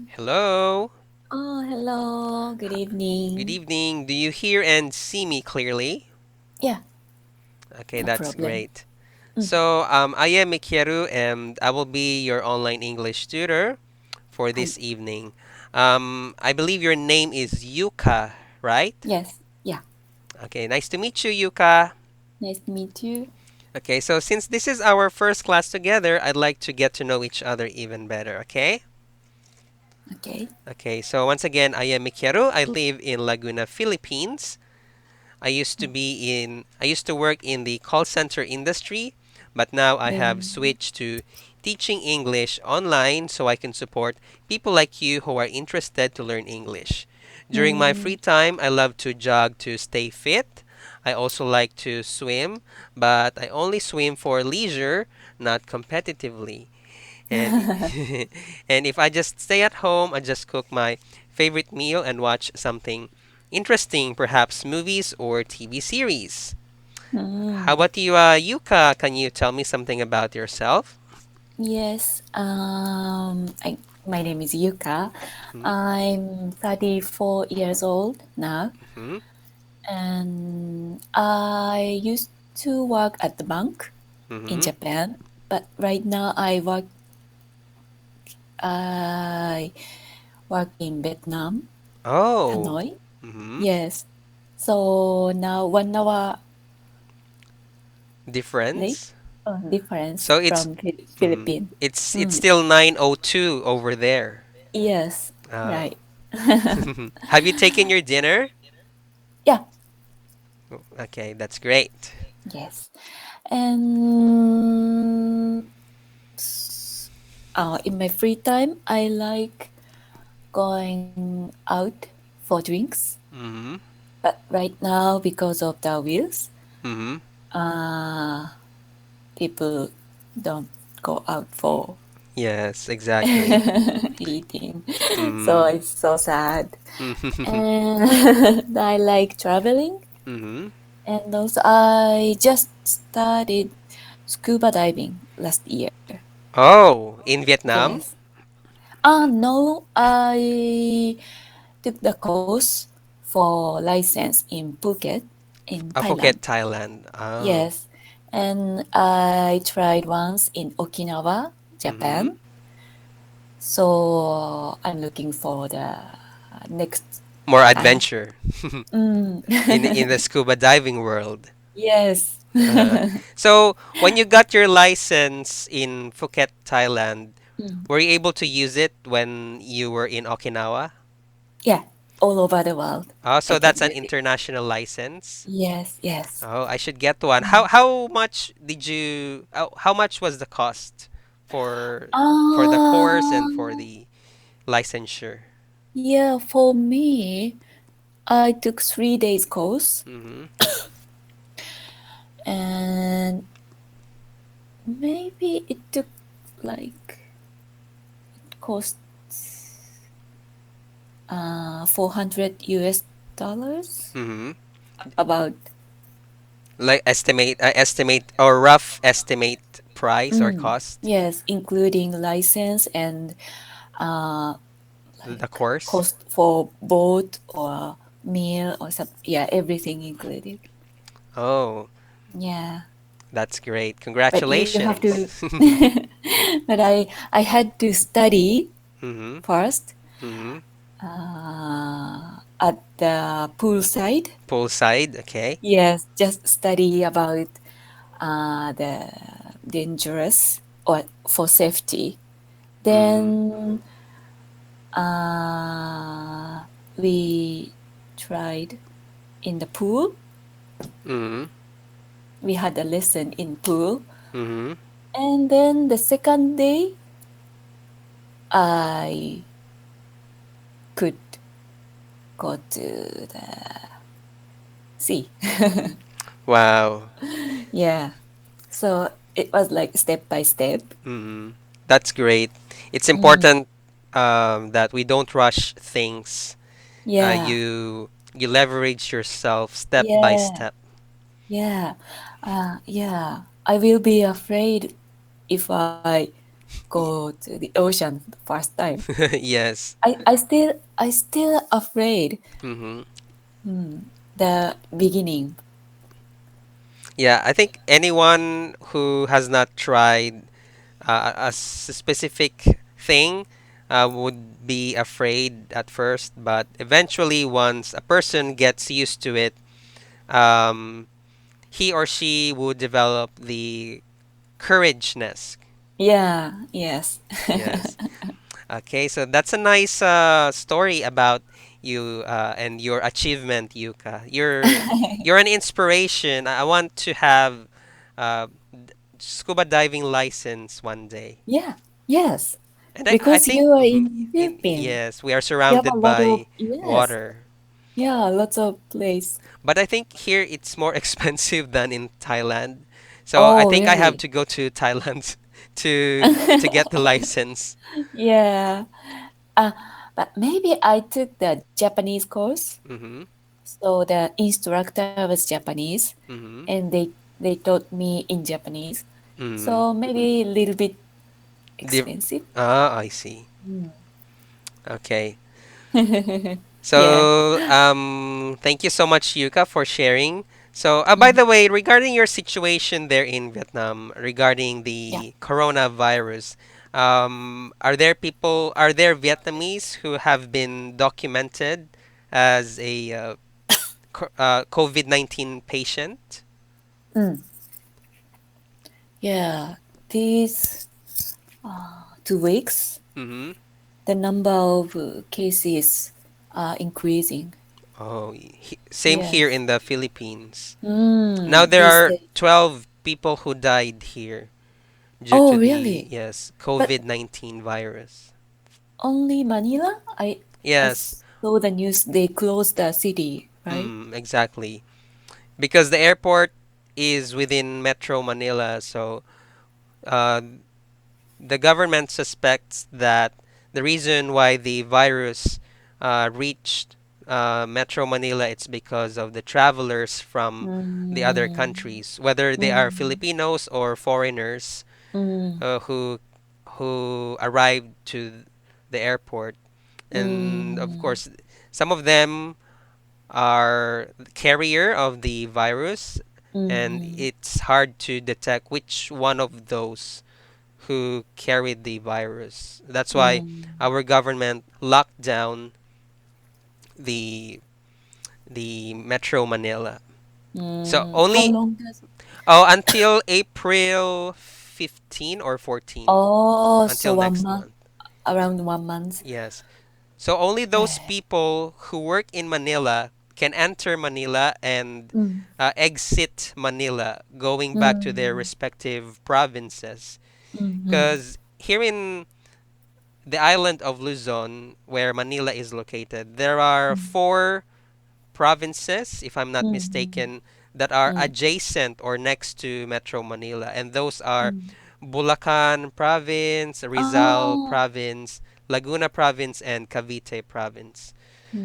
Hello. Oh, hello. Good Good evening. evening. Do you hear and see me clearly? Yeah, Okay, no that's problem. great. Mm, I am Mikieru and I will be your online English tutor for hi. this evening. I believe your name is Yuka, right? Yes. Yeah. Okay, nice to meet you, Yuka. Nice to meet you. Okay, so since this is our first class together, I'd like to get to know each other even better, okay? Okay. Okay, so once again, I am Mikieru. I live in Laguna, Philippines. I used to work in the call center industry, but now I have Mm. switched to teaching English online so I can support people like you who are interested to learn English. During my free Mm. time, I love to jog to stay fit. I also like to swim, but I only swim for leisure, not competitively. And and if I just stay at home, I just cook my favorite meal and watch something interesting, perhaps movies or TV series. How Mm. about you, Yuka? Can you tell me something about yourself? Yes. My name is Yuka. Hmm. I'm 34 years old now, Hmm. and I used to work at the bank in Hmm. Japan, but right now I work in Vietnam, Oh. Hanoi. Hmm. Yes. So now 1 hour late Difference. difference So it's from mhm. Philippines. It's Mm. still 9:02 over there. Yes, Oh. right. Have you taken your dinner? Yeah, Okay, that's great. yes. And in my free time, I like going out for drinks. Hmm. But right now, because of the wheels, Hmm. uh, people don't go out for Yes, exactly. eating. So Mm. it's so sad. Mhm. And I like traveling. Mhm. And also, I just started scuba diving last year. Oh, in Vietnam? Yes. No, I took the course for license in Phuket, in Phuket, Thailand. Thailand. Oh. Yes. And I tried once in Okinawa, Mhm. Japan. So I'm looking for the next More time. adventure Mm. in the scuba diving world. Yes. Uh, so when you got your license in Phuket, Thailand, Mm. were you able to use it when you were in Okinawa? Yeah, all over the world. Oh, I so can that's an use it. international license. Yes, yes. Oh, I should get one. Mm. How much did you? How much was the cost for the course and for Um, the licensure? yeah, for me, I took 3 days course Mm-hmm. and maybe it took like cost 400 US dollars Mm-hmm. about. Like estimate or rough estimate price or Mm, cost yes, including license and uh the like course. cost for boat or meal or some, yeah, everything included. Oh, Yeah, that's great. but you have to Congratulations. but I had to study Mm-hmm. first Mm-hmm. at the poolside. Poolside, okay. Yes, just study about the dangerous or for safety. Mm-hmm. Then uh, we tried in the pool. Mm-hmm. We had a lesson in pool, Mm-hmm. and then the second day I could go to the sea. Wow. Yeah. So it was like step by step. Mm-hmm. That's great. It's Mm. important that we don't rush things. Yeah. You leverage yourself step by Yeah. step. Yeah. Yeah. I will be afraid if I go to the ocean the first time. Yes. I still afraid Hmm. the beginning. Yeah, I think anyone who has not tried specific thing would be afraid at first, but eventually, once a person gets used to it, um, he or she would develop the courageness. Yeah, yes. Yes. Okay, so that's a nice story about you and your achievement, Yuka. You're an inspiration. I want to have uh, scuba diving license one day. Yeah, yes. And I Because think you are mhm, in in Philippines, yes, we are you have a surrounded lot of by yes, water. yeah, lots of place. But I think here it's more expensive than in Thailand. So I Oh, think I have really? to go to Thailand to get the license. Yeah. Uh, but maybe I took the Japanese course, Mhm. so the instructor was Japanese, Mhm. and they taught me in Japanese. Mhm. So maybe a little bit Div- expensive. I see. Okay. Mm. Yeah. So, thank you so much, Yuka, for sharing. So, by Mm. the way, regarding your situation there in Vietnam, regarding Yeah. the coronavirus, are there Vietnamese who have been documented as a COVID-19 patient? Mm. Yeah. These 2 weeks, Mm-hmm. the number of cases are increasing. Oh, same here Yes. in the Philippines. Now Mm. there These are days. 12 people who died here due to Oh, the, really? yes, But COVID-19 virus. only Manila? I Yes, saw the news they closed the city, right? exactly. Because the airport is within Metro Manila, so uh, the government suspects that the reason why the virus reached Metro Manila it's because of the travelers from the other Mm. countries, whether they are Mm. Filipinos or foreigners Mm. uh, who who arrived to the airport, and of Mm. course, some of them are the carrier of the virus, and Mm. it's hard to detect which one of those who carried the virus. That's why Mm. our government locked down the Metro Manila. So Mm. How only long does? until April 15 or 14, Oh, until so one next month, month. around 1 month. Yes. So only those Yeah. people who work in Manila can enter Manila and Mm. exit Manila, going back to their Mm. respective provinces. Mm. Because here in the island of Luzon, where Manila is located, there are Mm. four provinces, if I'm not Mm. mistaken, that are Mm. adjacent or next to Metro Manila. And those are Mm. Bulacan Province, Rizal Oh. Province, Laguna Province, and Cavite Province.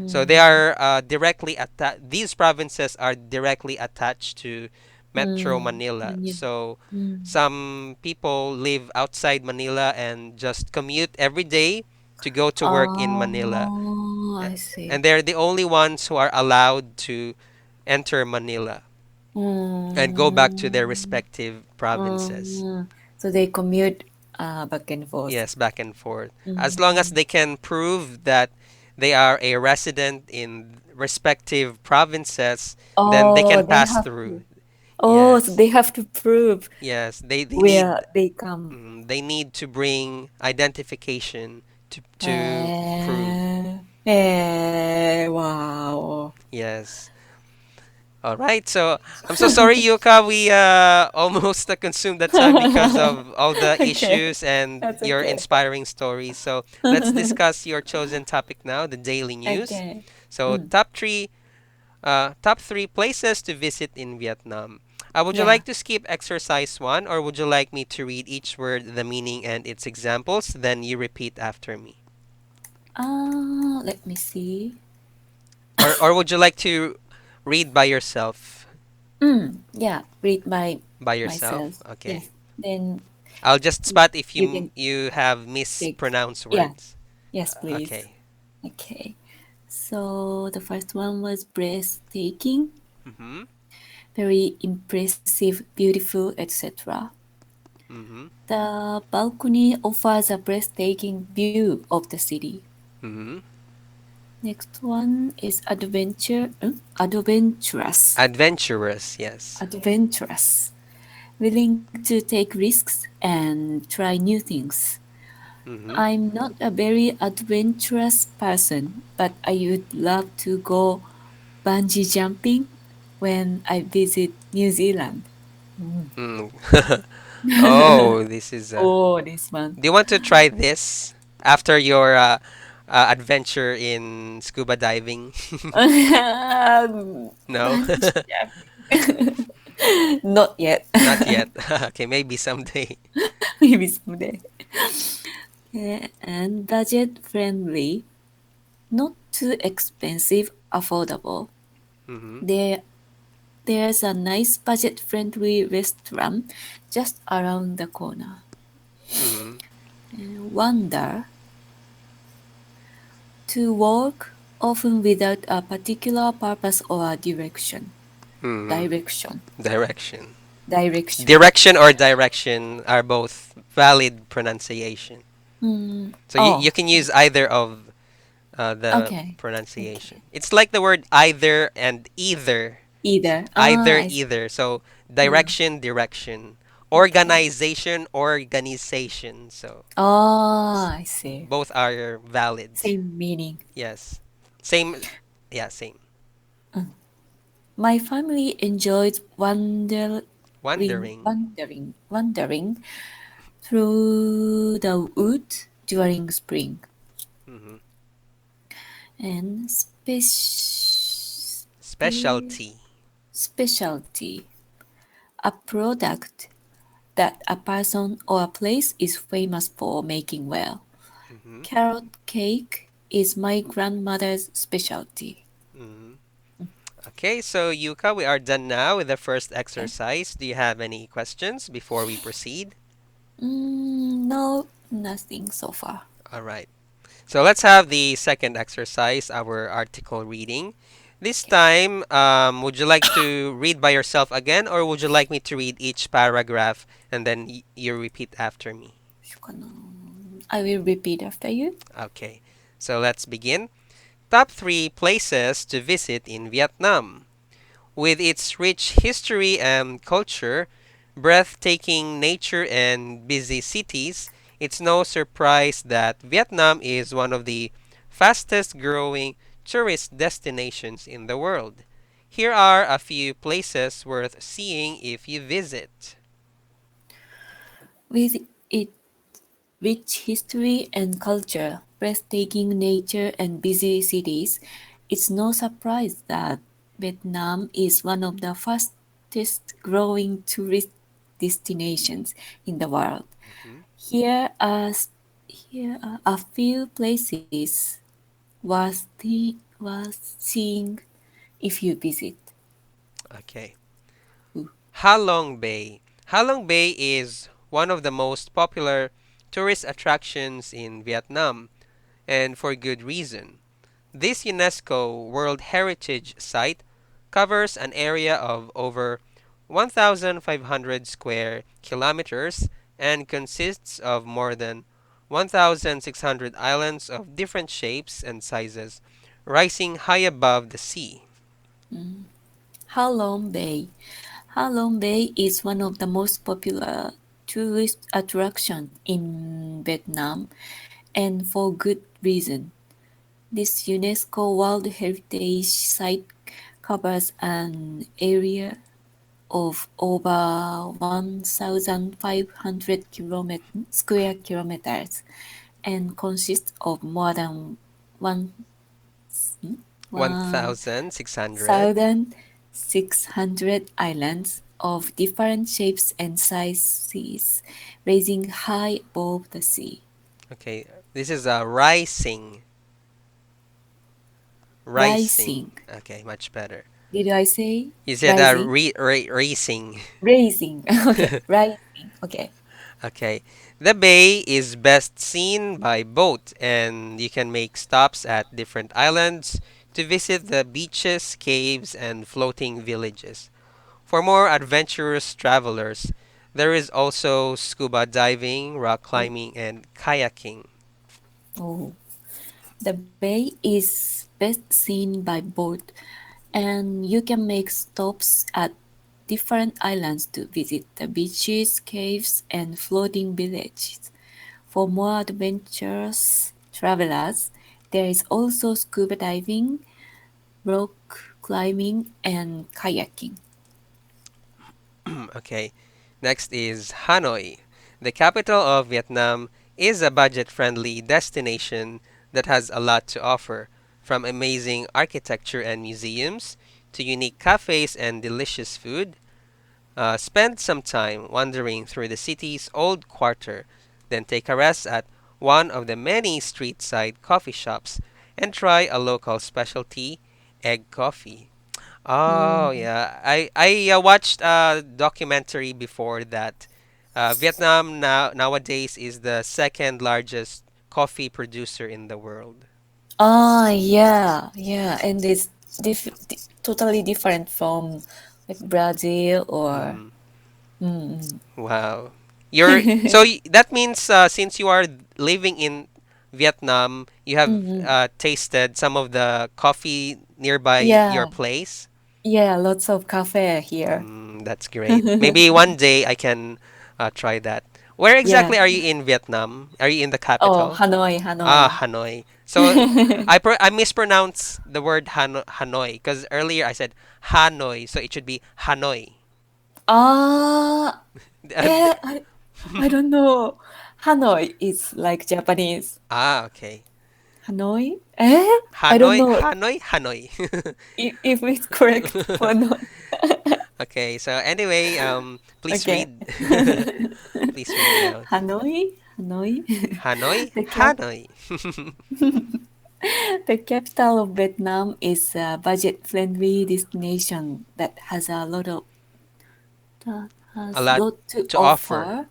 So they Mm. are directly attached. These provinces are directly attached to Metro Mm. Manila. Manila. So Mm. some people live outside Manila and just commute every day to go to work in Manila. Oh, A- I see. And they're the only ones who are allowed to enter Manila and go back to their Mm. respective provinces. Mm. So they commute back and forth. Yes, back and forth. As long as Mm. they can prove that they are a resident in respective provinces, then they Oh, can they pass have through. to. Oh, so Yes. they have to prove Yes, they where need they come. they need to bring identification to prove. Wow. Yes. All right. So I'm so sorry, Yuka. We almost consumed the time because of all the Okay, issues and that's your okay. inspiring stories. So let's discuss your chosen topic now, the daily news. Okay. So Mm, top three places to visit in Vietnam. Would you yeah. like to skip exercise one, or would you like me to read each word, the meaning, and its examples? Then you repeat after me. Let me see. Or would you like to read by yourself? Yeah, read by By yourself? myself. Okay. Yes. Then I'll just spot if You can you have take. mispronounced Yeah. words. Yes, please. Okay. Okay. So the first one was breathtaking, Mm-hmm. very impressive, beautiful, etc. Mm-hmm. The balcony offers a breathtaking view of the city. Mm-hmm. Next one is adventurous. Adventurous, yes. Adventurous. Willing to take risks and try new things. Mm-hmm. I'm not a very adventurous person, but I would love to go bungee jumping when I visit New Zealand. Mm. Mm. Oh, this is Oh, this one. do you want to try this after your adventure in scuba diving? No? Bungee jumping. Not yet. Not yet. Okay, maybe someday. Maybe someday. And budget friendly, not too expensive, affordable. Mm-hmm. There, there's a nice budget friendly restaurant just around the corner. Mm-hmm. Wonder to walk often without a particular purpose or direction. Mm-hmm. Direction. Sorry. Direction. Direction. Direction or direction are both valid pronunciation. Mm. So you Oh, can use either of the okay. pronunciation. Okay. It's like the word either and either. Either. Ah, Either, I see. either. So Mm. direction, direction. Okay. Organization, organization. So Oh, I see. both are valid. Same meaning. Yes. Same. Yeah, same. Mm. My family enjoys Wondering. wandering through the woods during spring. Hmm. And Specialty. specialty, a product that a person or a place is famous for making well. Hmm. Carrot cake is my grandmother's specialty. Hmm. Okay, so Yuka, we are done now with the first Okay. exercise. Do you have any questions before we proceed? No, nothing so far. All right. So let's have the second exercise, our article reading. This Okay. time, would you like to read by yourself again, or would you like me to read each paragraph and then you repeat after me? I will repeat after you. Okay. So let's begin. Top 3 places to visit in Vietnam. With its rich history and culture, breathtaking nature, and busy cities, it's no surprise that Vietnam is one of the fastest growing tourist destinations in the world. Here are a few places worth seeing if you visit. With its rich history and culture, breathtaking nature, and busy cities, it's no surprise that Vietnam is one of the fastest growing tourist destinations in the world. Mhm. Here are, here are a few places worth seeing if you visit. Okay. Ooh. Halong Bay. Halong Bay is one of the most popular tourist attractions in Vietnam, and for good reason. This UNESCO World Heritage Site covers an area of over 1,500 square kilometers and consists of more than 1,600 islands of different shapes and sizes, rising high above the sea. Mm. Halong Bay. Halong Bay is one of the most popular tourist attractions in Vietnam, and for good reason. This UNESCO World Heritage Site covers an area of over 1,500 square kilometers and consists of more than one, 1,600. 1,600 islands of different shapes and sizes, raising high above the sea. Okay, this is a rising. Rising. Rising. Okay, much better. Did I say You said rising? racing. Raising. Okay, rising. Okay. Okay. The bay is best seen by boat, and you can make stops at different islands to visit the beaches, caves, and floating villages. For more adventurous travelers, there is also scuba diving, rock climbing, and kayaking. Oh, the bay is best seen by boat, and you can make stops at different islands to visit the beaches, caves, and floating villages. For more adventurous travelers, there is also scuba diving, rock climbing, and kayaking. Okay. Next is Hanoi. The capital of Vietnam is a budget friendly destination that has a lot to offer, from amazing architecture and museums to unique cafes and delicious food. Spend some time wandering through the city's old quarter, then take a rest at one of the many street side coffee shops and try a local specialty, egg coffee. Oh Mm. yeah, I watched a documentary before that. Vietnam nowadays is the second largest coffee producer in the world. Ah, yeah, yeah, and it's totally different from like Brazil or. Mm, Mm. wow. That means since you are living in Vietnam, you have Mm-hmm. tasted some of the coffee nearby your Yeah, place. yeah, lots of cafe here. That's great. Maybe one day I can try that. Where Yeah. exactly are you in Vietnam? Are you in the Oh, capital? Hanoi, Ah, Hanoi. Hanoi. So I mispronounce the word Hanoi because earlier I said Hanoi, so it should be Hanoi. Ah, Uh, d- I don't know. Hanoi is like Japanese. okay. Hanoi? I don't Hanoi, know Hanoi, Hanoi. if it's correct or not. Okay, so anyway, please Okay. read. Please read now. Hanoi, Hanoi. Hanoi, The cap Hanoi. the capital of Vietnam is a budget-friendly destination that A has lot lot to to offer. offer,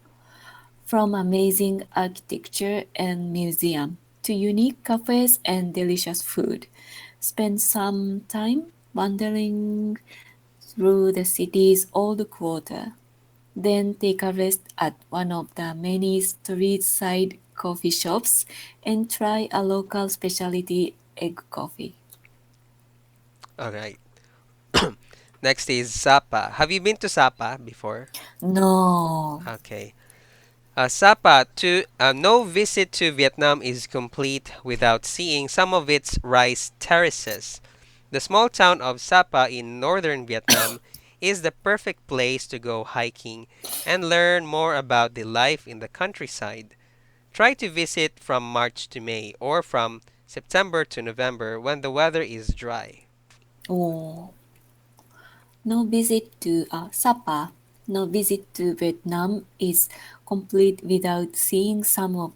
from amazing architecture and museum to unique cafes and delicious food. Spend some time wandering through the city's old quarter. Then take a rest at one of the many street side coffee shops and try a local specialty egg coffee. All right. Next is Sapa. Have you been to Sapa before? No. Okay. Sapa, no visit to Vietnam is complete without seeing some of its rice terraces. The small town of Sapa in northern Vietnam is the perfect place to go hiking and learn more about the life in the countryside. Try to visit from March to May or from September to November when the weather is dry. Oh, no visit to Sapa. No visit to Vietnam is complete without seeing some of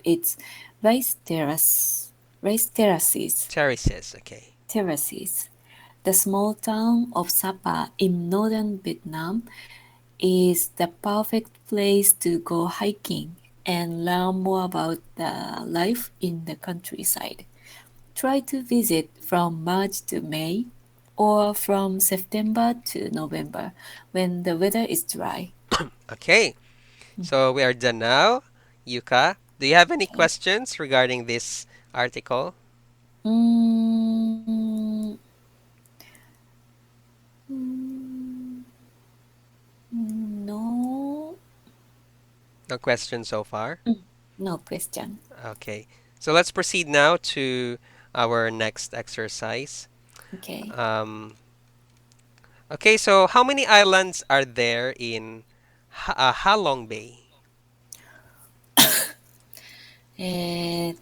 its rice terrace rice terraces. Terraces, okay. Terraces. The small town of Sapa in northern Vietnam is the perfect place to go hiking and learn more about the life in the countryside. Try to visit from March to May or from September to November when the weather is dry. Okay, so we are done now. Yuka, do you have any Okay. questions regarding this article? Mm, mm, no, No questions so far? no question. Okay, so let's proceed now to our next exercise. Okay. Um, okay, so how many islands are there in Halong Bay? えーっ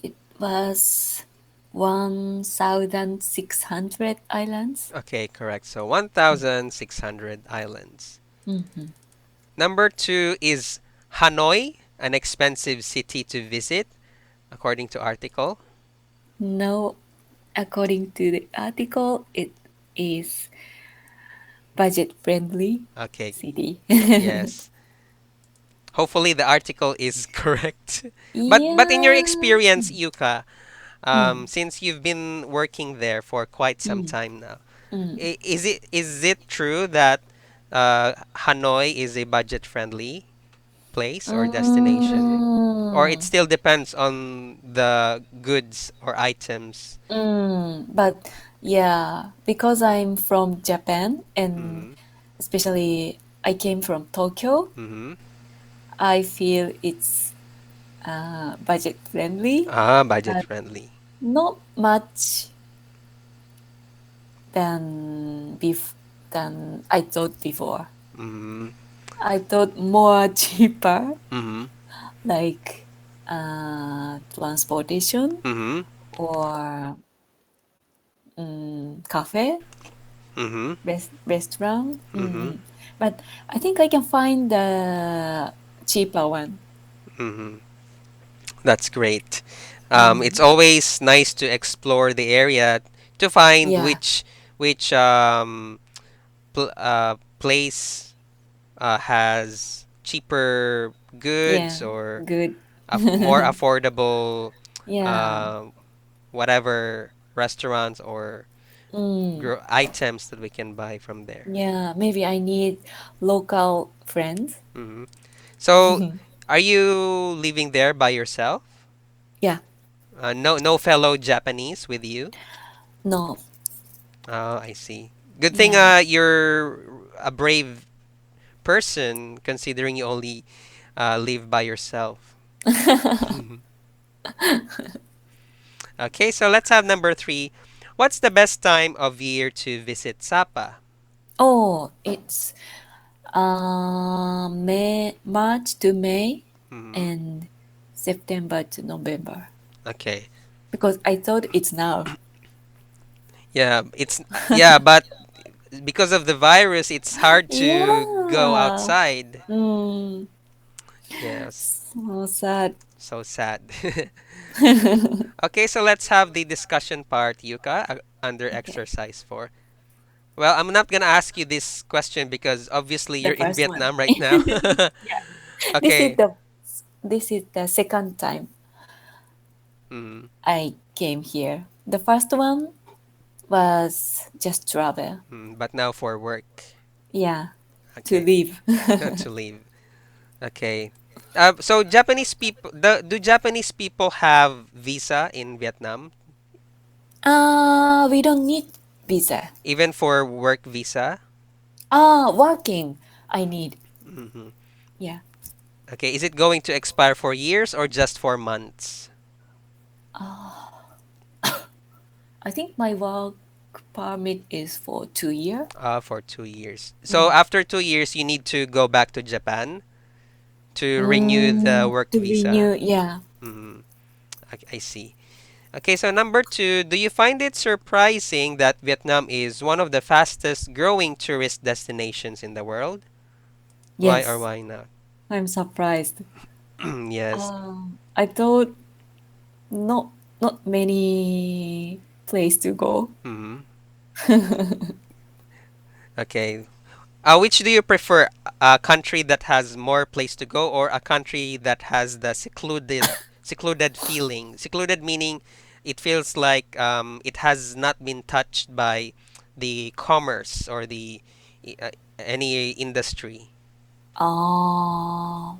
it was 1,600 islands. Okay, correct. So 1,600 islands. Mhm. Number two is Hanoi, an expensive city to visit, according to article. No, according to the article, it is budget-friendly Okay, city. yes. Hopefully the article is correct. But in your Yeah. experience, Yuka, Mm, since you've been working there for quite some mm, time now, mm. is it true that Hanoi is a budget-friendly place or destination? Or it Mm, still depends on the goods or items? but yeah, because I'm from Japan and Mm-hmm. especially I came from Tokyo, Mm-hmm. I feel it's budget friendly, Ah, budget but friendly. not much than than I thought before. Mm-hmm. I thought more cheaper, Mm-hmm. like transportation Mm-hmm. or cafe, Mm-hmm. restaurant. Mm-hmm. But I think I can find the cheaper one. Mm-hmm. That's great. It's Mm, always nice to explore the area to find yeah, which place has cheaper yeah, goods or good. more affordable Yeah, uh, whatever restaurants or items that we can buy from there. yeah. Maybe I need local friends. Hmm. So, are you living there by yourself? Yeah, No fellow Japanese with you? no, Oh, I see. Good thing yeah. you're a brave person considering you only live by yourself. Okay, so let's have number three. What's the best time of year to visit Sapa? Oh, it's March to May Hmm. and September to November. Okay. Because I thought it's now. Yeah, yeah, but because of the virus, it's hard to go Yeah. outside. Mm, Yes, so sad. so sad. Okay, so let's have the discussion part, Yuka, under Okay, exercise 4. Well, I'm not gonna ask you this question because obviously the you're in first one. Vietnam right now. Yeah. This is Okay. the this is the second time Mm, I came here. The first one was just travel. but now for work. Yeah, to Okay. live. To leave. Okay. So do Japanese people have visa in Vietnam, We don't need visa. even for work visa? Working. I need. Hmm. Yeah. Okay. Is it going to expire for years or just for months? I think my work permit is for 2 year. For 2 years. So Mm. after 2 years, you need to go back to Japan to renew the work To visa. renew, yeah. Mm, I see. Okay, so number two, do you find it surprising that Vietnam is one of the fastest growing tourist destinations in the world? Why or Yes, why not? I'm surprised. Yes. I thought not not many place to go. Hmm. Okay. Which do you prefer? A country that has more place to go or a country that has the secluded feeling? Secluded meaning it feels like it has not been touched by the commerce or the any industry. Ah,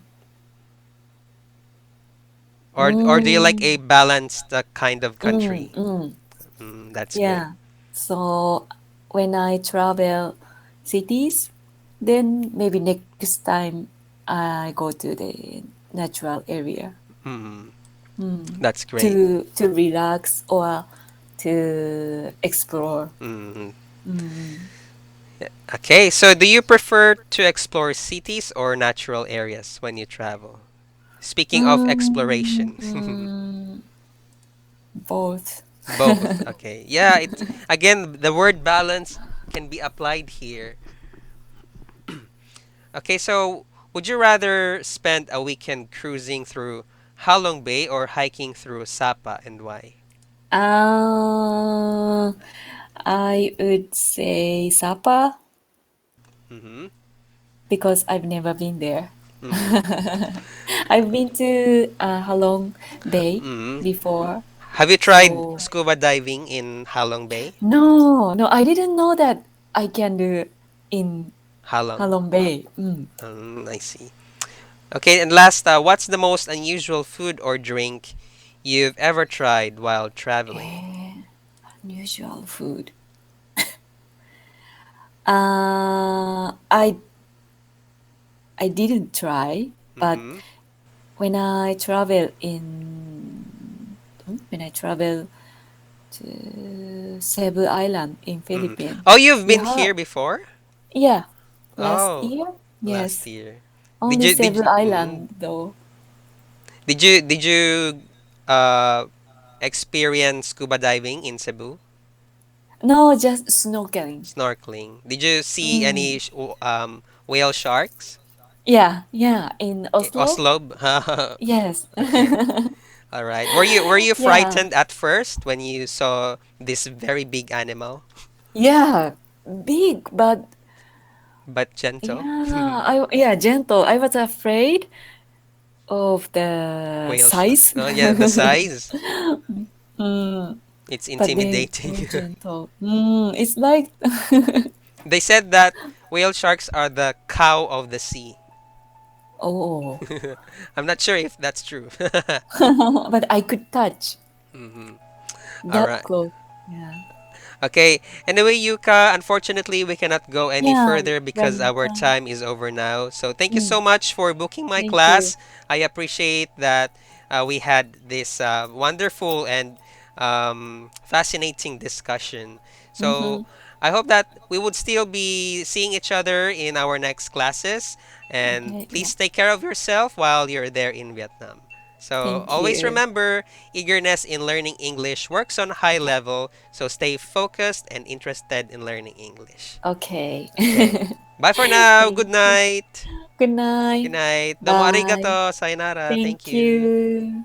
Or do you like mm, a balanced kind of mm, country? mm. That's great. Yeah. So when I travel cities, then maybe next time I go to the natural area Mm, mm. that's great. To relax or to explore. Mm. Mm. Okay, so do you prefer to explore cities or natural areas when you travel? Speaking of exploration, Mm, both. both. Okay, yeah. Again, the word balance can be applied here. Okay, so would you rather spend a weekend cruising through Halong Bay or hiking through Sapa, and why? Uh, I would say Sapa. Mm-hmm. because I've never been there. Mm-hmm. I've been to Halong Bay Mm-hmm. before, Have you tried so scuba diving in Halong Bay? no, I didn't know that I can do in Halong. Halong Bay. Mm. I see. Okay, and last, what's the most unusual food or drink you've ever tried while traveling? Eh, unusual food. I didn't try, but Mm-hmm. when I travel when I travel to Cebu Island in Mm-hmm. Philippines, Oh, you've we been have here before? yeah last Oh, year. last Yes, year. Did only you did Cebu you, Island though. did you uh experience scuba diving in Cebu? No, just snorkeling. Snorkeling. Did you see any Mm. whale sharks? Yeah, yeah, in Oslo. Oslo? Yes. Okay. All right. Were you Yeah, frightened at first when you saw this very big animal, yeah, big, but but gentle? yeah, gentle. I was afraid of the Whale shark. size. Oh yeah, the size. Mm, It's but they intimidating. very gentle. It's like They said that whale sharks are the cow of the sea. oh, I'm not sure if that's true. but I could touch hmm All that right. close. Yeah. Okay. Anyway, Yuka, unfortunately, we cannot go any Yeah, further because run our time. time is over now. So thank you Mm, so much for booking my thank you. class. I appreciate that we had this wonderful and fascinating discussion. So Mm-hmm. I hope that we would still be seeing each other in our next classes. And Okay, yeah. please take care of yourself while you're there in Vietnam. So Thank always you. remember, eagerness in learning English works on a high level, so stay focused and interested in learning English. Okay. Okay. Bye for now. Good Thank you. night. Good Good night. night. Domo Bye. arigato. Sayonara. Thank Thank you. you.